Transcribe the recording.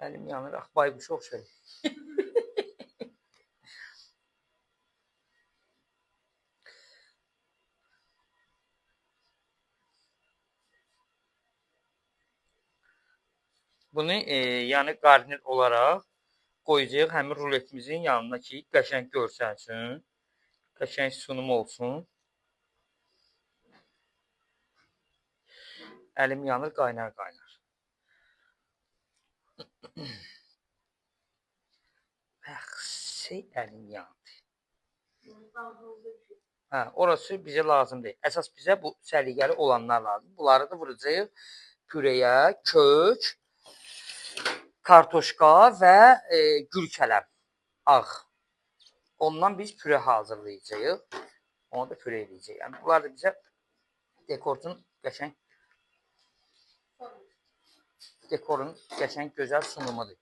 Əlim yanır. Ax, bayquş oxşayır. Bunu yəni qarnir olaraq qoyacağıq həmin ruletimizin yanına ki, qəşəng görsənsin. Qəşəng sunum olsun. Əlim yanır, qaynar. Bəxsi əlim yandı. Hə, orası bizə lazım deyil. Əsas bizə bu səliqəli olanlar lazım. Bunları da vuracağıq püreyə, kök, kartoşka və gül kələm, ağ. Ondan biz püre hazırlayacağıq. Onu da püre edəcəyik. Yəni, bunlar da bizə dekorun qəşəng gözəl sunumudur.